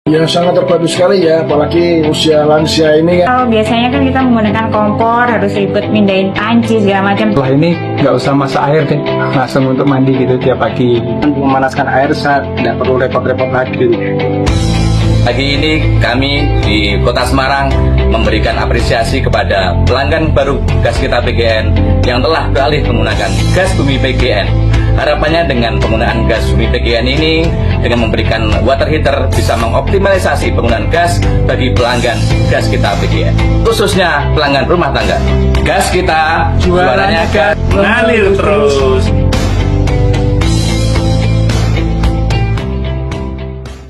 Ya sangat terbantu sekali ya, apalagi usia lansia ini. Kalau biasanya kan kita menggunakan kompor, harus ribet mindahin panci segala macam. Setelah ini nggak usah masak air deh, langsung untuk mandi gitu tiap pagi. Memanaskan air saat tidak perlu repot-repot lagi. Pagi ini kami di Kota Semarang memberikan apresiasi kepada pelanggan baru gas kita PGN yang telah beralih menggunakan gas bumi PGN. Harapannya dengan penggunaan gas bumi PGN ini, dengan memberikan water heater, bisa mengoptimalisasi penggunaan gas bagi pelanggan gas kita PGN, khususnya pelanggan rumah tangga. Gas kita, jualannya gas, mengalir terus.